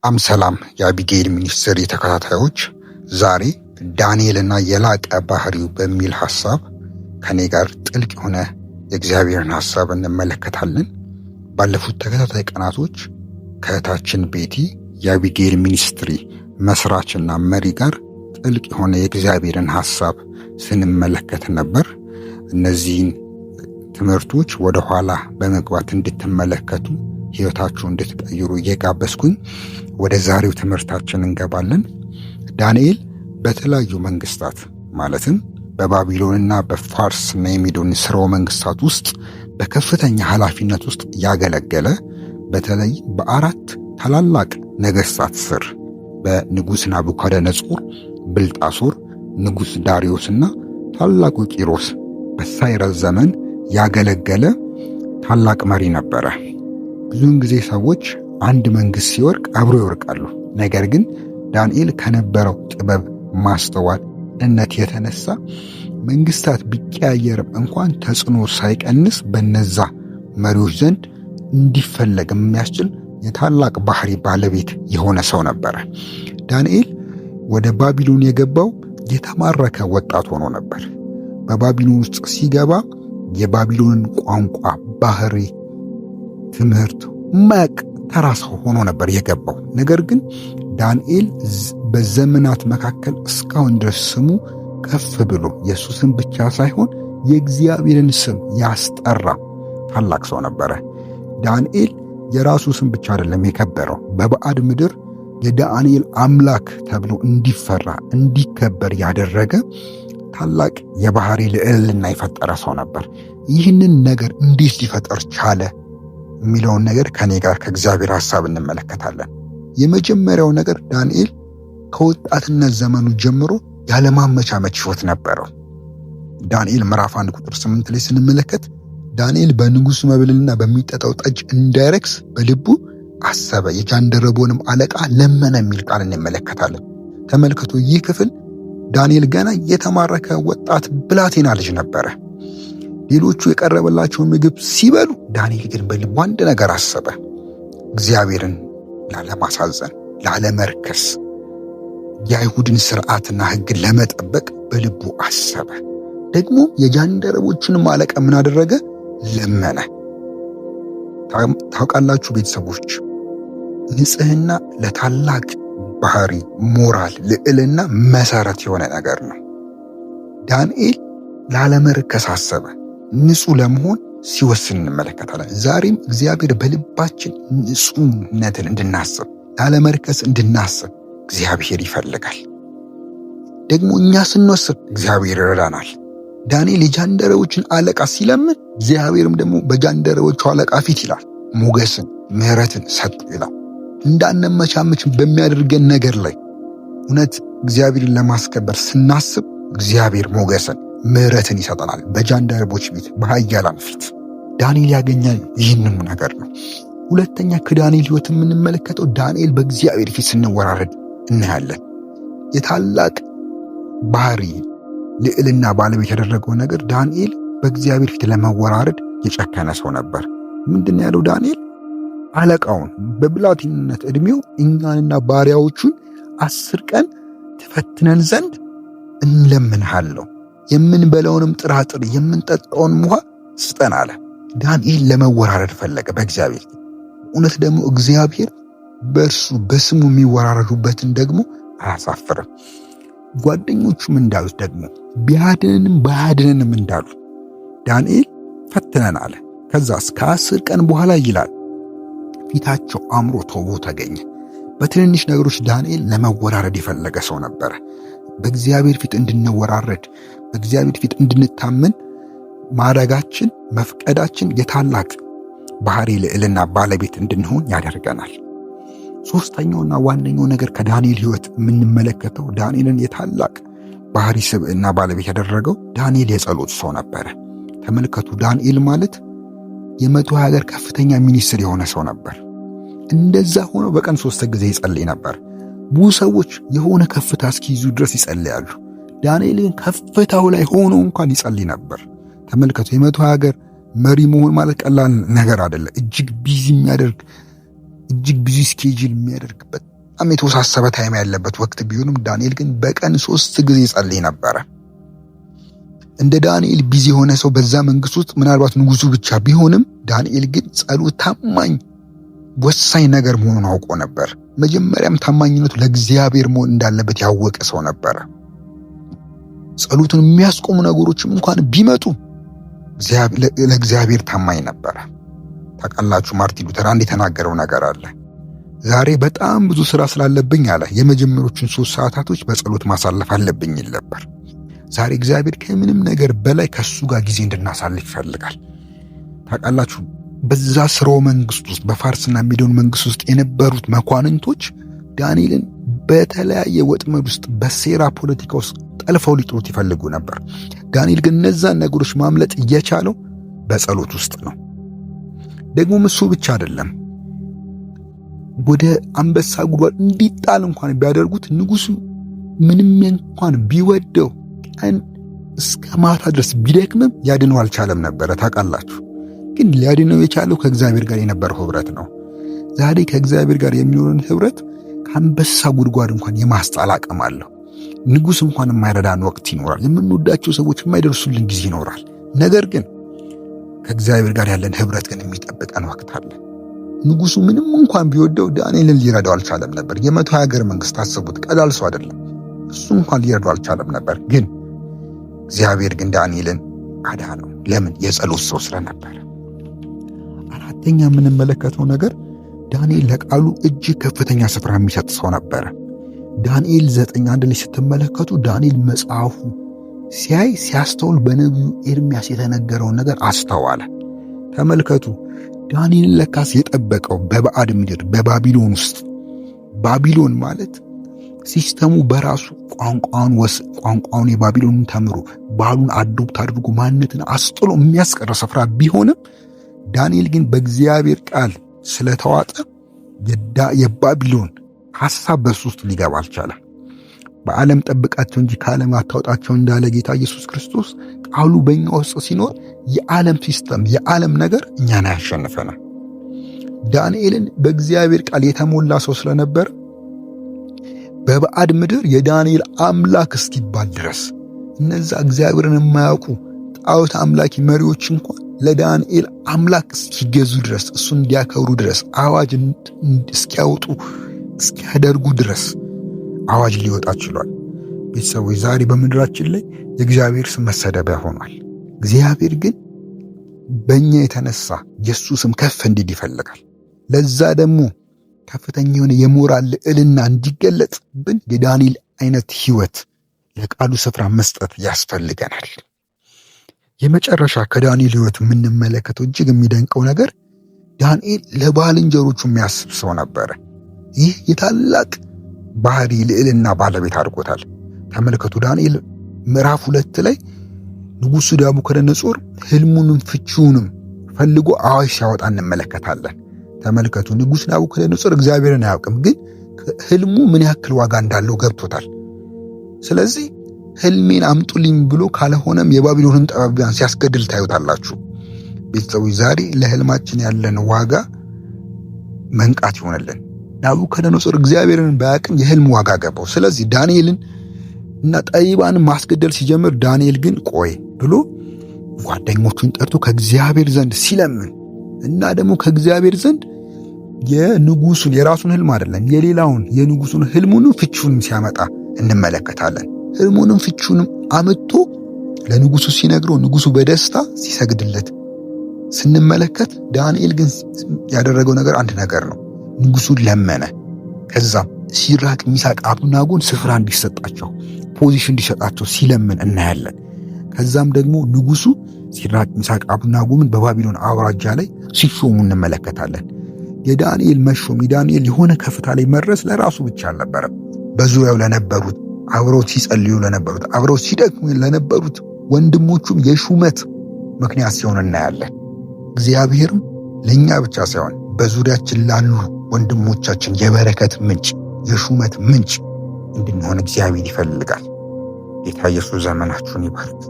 ሰላም የአቢጌል ሚኒስትሪ ተከታታዮች፣ ዛሬ ዳንኤልና የላቀ ባህሪው በሚል ሐሳብ ከኔ ጋር ጥልቅ የሆነ የእግዚአብሔርን ሐሳብ እንመለከታለን። ባለፉት ተከታታይ ቀናቶች ከእህታችን ቤቲ የአቢጌል ሚኒስትሪ መስራችና መሪ ጋር ጥልቅ የሆነ የእግዚአብሔርን ሐሳብ ስንመለከት ነበር። እነዚህን ትምህርቶች ወደ ኋላ በመግባት እንድትመለከቱ ሕይወታችሁ እንድትቀይሩ እየጋበዝኩኝ ወደ ዛሬው ትምህርታችን እንገባለን። ዳንኤል በተለያዩ መንግስታት ማለትም በባቢሎንና በፋርስና የሜዶን ስርወ መንግስታት ውስጥ በከፍተኛ ኃላፊነት ውስጥ ያገለገለ፣ በተለይ በአራት ታላላቅ ነገስታት ስር በንጉሥ ናቡከደነጾር፣ ብልጣሶር፣ ንጉሥ ዳሪዮስና ታላቁ ቂሮስ በሳይረስ ዘመን ያገለገለ ታላቅ መሪ ነበረ። ብዙውን ጊዜ ሰዎች አንድ መንግስት ሲወርቅ አብሮ ይወርቃሉ። ነገር ግን ዳንኤል ከነበረው ጥበብ፣ ማስተዋል፣ እነት የተነሳ መንግስታት ቢቀያየርም እንኳን ተጽዕኖ ሳይቀንስ በነዛ መሪዎች ዘንድ እንዲፈለግ የሚያስችል የታላቅ ባህሪ ባለቤት የሆነ ሰው ነበረ። ዳንኤል ወደ ባቢሎን የገባው የተማረከ ወጣት ሆኖ ነበር። በባቢሎን ውስጥ ሲገባ የባቢሎንን ቋንቋ፣ ባህሪ፣ ትምህርት ማያቅ ተራ ሰው ሆኖ ነበር የገባው። ነገር ግን ዳንኤል በዘመናት መካከል እስካሁን ድረስ ስሙ ከፍ ብሎ የእሱ ስም ብቻ ሳይሆን የእግዚአብሔርን ስም ያስጠራ ታላቅ ሰው ነበረ። ዳንኤል የራሱ ስም ብቻ አይደለም የከበረው፣ በባዕድ ምድር የዳንኤል አምላክ ተብሎ እንዲፈራ እንዲከበር ያደረገ ታላቅ የባህሪ ልዕልና የፈጠረ ሰው ነበር። ይህንን ነገር እንዴት ሊፈጠር ቻለ የሚለውን ነገር ከኔ ጋር ከእግዚአብሔር ሐሳብ እንመለከታለን። የመጀመሪያው ነገር ዳንኤል ከወጣትነት ዘመኑ ጀምሮ ያለማመቻመች ሕይወት ነበረው። ዳንኤል ምዕራፍ 1 ቁጥር 8 ላይ ስንመለከት ዳንኤል በንጉሥ መብልና በሚጠጣው ጠጅ እንዳይረክስ በልቡ አሰበ፣ የጃንደረቦንም አለቃ ለመነ የሚል ቃል እንመለከታለን። ተመልከቱ፣ ይህ ክፍል ዳንኤል ገና የተማረከ ወጣት ብላቴና ልጅ ነበረ። ሌሎቹ የቀረበላቸውን ምግብ ሲበሉ ዳንኤል ግን በልቡ አንድ ነገር አሰበ። እግዚአብሔርን ላለማሳዘን፣ ላለመርከስ፣ የአይሁድን ስርዓትና ሕግን ለመጠበቅ በልቡ አሰበ። ደግሞ የጃንደረቦቹንም አለቃ ምን አደረገ? ለመነ። ታውቃላችሁ ቤተሰቦች፣ ንጽሕና ለታላቅ ባህሪ፣ ሞራል፣ ልዕልና መሰረት የሆነ ነገር ነው። ዳንኤል ላለመርከስ አሰበ። ንጹህ ለመሆን ሲወስን እንመለከታለን። ዛሬም እግዚአብሔር በልባችን ንጹህነትን እንድናስብ፣ ላለመርከስ እንድናስብ እግዚአብሔር ይፈልጋል። ደግሞ እኛ ስንወስን እግዚአብሔር ይረዳናል። ዳንኤል የጃንደረቦችን አለቃ ሲለምን እግዚአብሔርም ደግሞ በጃንደረቦቹ አለቃ ፊት ይላል ሞገስን፣ ምሕረትን ሰጡ ይላል። እንዳንመቻመች በሚያደርገን ነገር ላይ እውነት እግዚአብሔርን ለማስከበር ስናስብ እግዚአብሔር ሞገስን፣ ምሕረትን ይሰጠናል። በጃንደረቦች ፊት፣ በኃያላን ፊት ዳንኤል ያገኛል። ይህንኑ ነገር ነው። ሁለተኛ ከዳንኤል ሕይወት የምንመለከተው ዳንኤል በእግዚአብሔር ፊት ስንወራረድ እናያለን። የታላቅ ባህሪ ልዕልና ባለቤት ያደረገው ነገር ዳንኤል በእግዚአብሔር ፊት ለመወራረድ የጨከነ ሰው ነበር። ምንድን ነው ያለው ዳንኤል? አለቃውን በብላቴንነት ዕድሜው እኛንና ባሪያዎቹን 10 ቀን ትፈትነን ዘንድ እንለምንሃለሁ፣ የምንበላውንም ጥራጥሬ የምንጠጣውን ውሃ ስጠን አለ። ዳንኤል ለመወራረድ ፈለገ በእግዚአብሔር። እውነት ደግሞ እግዚአብሔር በእርሱ በስሙ የሚወራረዱበትን ደግሞ አያሳፍርም። ጓደኞቹም እንዳሉት ደግሞ ቢያድነንም ባያድነንም እንዳሉ ዳንኤል ፈትነን አለ። ከዛ እስከ 10 ቀን በኋላ ይላል ፊታቸው አምሮ ተውቦ ተገኘ። በትንንሽ ነገሮች ዳንኤል ለመወራረድ የፈለገ ሰው ነበረ። በእግዚአብሔር ፊት እንድንወራረድ፣ በእግዚአብሔር ፊት እንድንታመን ማድረጋችን፣ መፍቀዳችን የታላቅ ባህሪ ልዕልና ባለቤት እንድንሆን ያደርገናል። ሶስተኛውና ዋነኛው ነገር ከዳንኤል ሕይወት የምንመለከተው ዳንኤልን የታላቅ ባህሪ ስብዕና ባለቤት ያደረገው ዳንኤል የጸሎት ሰው ነበረ። ተመልከቱ፣ ዳንኤል ማለት የ120 ሀገር ከፍተኛ ሚኒስትር የሆነ ሰው ነበር። እንደዛ ሆኖ በቀን 3 ጊዜ ይጸልይ ነበር። ብዙ ሰዎች የሆነ ከፍታ እስኪይዙ ድረስ ይጸልያሉ። ዳንኤል ግን ከፍታው ላይ ሆኖ እንኳን ይጸልይ ነበር። ተመልከቱ፣ የ120 ሀገር መሪ መሆን ማለት ቀላል ነገር አይደለም። እጅግ ቢዚ የሚያደርግ እጅግ ብዙ ስኬጁል የሚያደርግ በጣም የተወሳሰበ ታይም ያለበት ወቅት ቢሆንም ዳንኤል ግን በቀን 3 ጊዜ ጸልይ ነበረ። እንደ ዳንኤል ቢዚ የሆነ ሰው በዛ መንግስት ውስጥ ምናልባት ንጉሱ ብቻ ቢሆንም ዳንኤል ግን ጸሎት ታማኝ ወሳኝ ነገር መሆኑን አውቆ ነበር። መጀመሪያም ታማኝነቱ ለእግዚአብሔር መሆን እንዳለበት ያወቀ ሰው ነበረ። ጸሎቱን የሚያስቆሙ ነገሮችም እንኳን ቢመጡ ለእግዚአብሔር ታማኝ ነበረ። ታውቃላችሁ ማርቲን ሉተር አንድ የተናገረው ነገር አለ። ዛሬ በጣም ብዙ ስራ ስላለብኝ አለ የመጀመሪያዎቹን 3 ሰዓታቶች በጸሎት ማሳለፍ አለብኝ ይል ነበር። ዛሬ እግዚአብሔር ከምንም ነገር በላይ ከሱ ጋር ጊዜ እንድናሳልፍ ይፈልጋል። ታውቃላችሁ በዛ ስርወ መንግስት ውስጥ በፋርስና ሜዶን መንግስት ውስጥ የነበሩት መኳንንቶች ዳንኤልን በተለያየ ወጥመድ ውስጥ በሴራ ፖለቲካ ውስጥ ጠልፈው ሊጥሉት ይፈልጉ ነበር። ዳንኤል ግን እነዛን ነገሮች ማምለጥ እየቻለው በጸሎት ውስጥ ነው። ደግሞ እሱ ብቻ አይደለም፣ ወደ አንበሳ ጉድጓድ እንዲጣል እንኳን ቢያደርጉት ንጉሱ ምንም እንኳን ቢወደው ቀን እስከ ማታ ድረስ ቢደክምም ያድነው አልቻለም ነበረ። ታውቃላችሁ ግን ሊያድነው የቻለው ከእግዚአብሔር ጋር የነበረው ህብረት ነው። ዛሬ ከእግዚአብሔር ጋር የሚኖረን ህብረት ከአንበሳ ጉድጓድ እንኳን የማስጣል አቅም አለው። ንጉስ እንኳን የማይረዳን ወቅት ይኖራል። የምንወዳቸው ሰዎች የማይደርሱልን ጊዜ ይኖራል። ነገር ግን ከእግዚአብሔር ጋር ያለን ህብረት ግን የሚጠብቀን ወቅት አለ። ንጉሱ ምንም እንኳን ቢወደው ዳንኤልን ሊረዳው አልቻለም ነበር። የ120 ሀገር መንግስት አስቡት፣ ቀላል ሰው አይደለም። እሱ እንኳን ሊረዳው አልቻለም ነበር። ግን እግዚአብሔር ግን ዳንኤልን አዳነው። ለምን? የጸሎት ሰው ስለነበረ። አራተኛ የምንመለከተው ነገር ዳንኤል ለቃሉ እጅግ ከፍተኛ ስፍራ የሚሰጥ ሰው ነበረ። ዳንኤል 9:1 ላይ ስትመለከቱ ዳንኤል መጽሐፉ ሲያስተውል በነቢዩ ኤርምያስ የተነገረውን ነገር አስተዋለ። ተመልከቱ፣ ዳንኤል ለካስ የጠበቀው በባዕድ ምድር በባቢሎን ውስጥ፣ ባቢሎን ማለት ሲስተሙ በራሱ ቋንቋውን የባቢሎንን ተምሮ ባህሉን አዶፕት አድርጎ ማንነትን አስጥሎ የሚያስቀረ ስፍራ ቢሆንም ዳንኤል ግን በእግዚአብሔር ቃል ስለተዋጠ የባቢሎን ሐሳብ በሱ ውስጥ ሊገባ አልቻለም። በዓለም ጠብቃቸው እንጂ ከዓለም አታውጣቸው እንዳለ ጌታ ኢየሱስ ክርስቶስ ቃሉ በእኛ ውስጥ ሲኖር የዓለም ሲስተም የዓለም ነገር እኛን አያሸንፈንም። ዳንኤልን በእግዚአብሔር ቃል የተሞላ ሰው ስለነበር በባዕድ ምድር የዳንኤል አምላክ እስኪባል ድረስ እነዛ እግዚአብሔርን የማያውቁ ጣዖት አምላኪ መሪዎች እንኳን ለዳንኤል አምላክ እስኪገዙ ድረስ እሱን እንዲያከብሩ ድረስ አዋጅ እስኪያወጡ እስኪያደርጉ ድረስ አዋጅ ሊወጣ ችሏል። ቤተሰቦች ዛሬ በምድራችን ላይ የእግዚአብሔር ስም መሰደቢያ ሆኗል። እግዚአብሔር ግን በእኛ የተነሳ የእሱ ስም ከፍ እንዲል ይፈልጋል። ለዛ ደግሞ ከፍተኛ የሆነ የሞራል ልዕልና እንዲገለጥብን የዳንኤል አይነት ህይወት ለቃሉ ስፍራ መስጠት ያስፈልገናል። የመጨረሻ ከዳንኤል ህይወት የምንመለከተው እጅግ የሚደንቀው ነገር ዳንኤል ለባልንጀሮቹ የሚያስብ ሰው ነበረ። ይህ የታላቅ ባህሪ ልዕልና ባለቤት አድርጎታል። ተመልከቱ፣ ዳንኤል ምዕራፍ 2 ላይ ንጉሱ ናቡከደነጾር ህልሙንም ፍቺውንም ፈልጎ አዋጅ ሲያወጣ እንመለከታለን። ተመልከቱ፣ ንጉስ ናቡከደነጾር እግዚአብሔርን አያውቅም፣ ግን ህልሙ ምን ያክል ዋጋ እንዳለው ገብቶታል። ስለዚህ ህልሜን አምጡልኝ ብሎ ካልሆነም የባቢሎንን ጠባቢያን ሲያስገድል ታዩታላችሁ። ቤተሰቦች ዛሬ ለህልማችን ያለን ዋጋ መንቃት ይሆነልን። ናቡከደነጾር እግዚአብሔርን ባያውቅም የህልም ዋጋ ገባው። ስለዚህ ዳንኤልን እና ጠቢባንን ማስገደል ሲጀምር ዳንኤል ግን ቆይ ብሎ ጓደኞቹን ጠርቶ ከእግዚአብሔር ዘንድ ሲለምን እና ደግሞ ከእግዚአብሔር ዘንድ የንጉሱን የራሱን ህልም አይደለም የሌላውን የንጉሱን ህልሙንም ፍቺውንም ሲያመጣ እንመለከታለን። ህልሙንም ፍቺውንም አመጥቶ ለንጉሱ ሲነግረው ንጉሱ በደስታ ሲሰግድለት ስንመለከት፣ ዳንኤል ግን ያደረገው ነገር አንድ ነገር ነው። ንጉሱን ለመነ። ከዛም ሲድራቅ ሚሳቅ አብደናጎን ስፍራ እንዲሰጣቸው ፖዚሽን እንዲሰጣቸው ሲለምን እናያለን። ከዛም ደግሞ ንጉሱ ሲድራቅ ሚሳቅ አብደናጎን በባቢሎን አውራጃ ላይ ሲሾሙ እንመለከታለን። የዳንኤል መሾም የዳንኤል የሆነ ከፍታ ላይ መድረስ ለራሱ ብቻ አልነበረም። በዙሪያው ለነበሩት አብረው ሲጸልዩ ለነበሩት አብረው ሲደክሙ ለነበሩት ወንድሞቹም የሹመት ምክንያት ሲሆን እናያለን። እግዚአብሔርም ለኛ ብቻ ሳይሆን በዙሪያችን ላሉ ወንድሞቻችን የበረከት ምንጭ የሹመት ምንጭ እንድንሆን እግዚአብሔር ይፈልጋል። ጌታ ኢየሱስ ዘመናችሁን ይባርክ።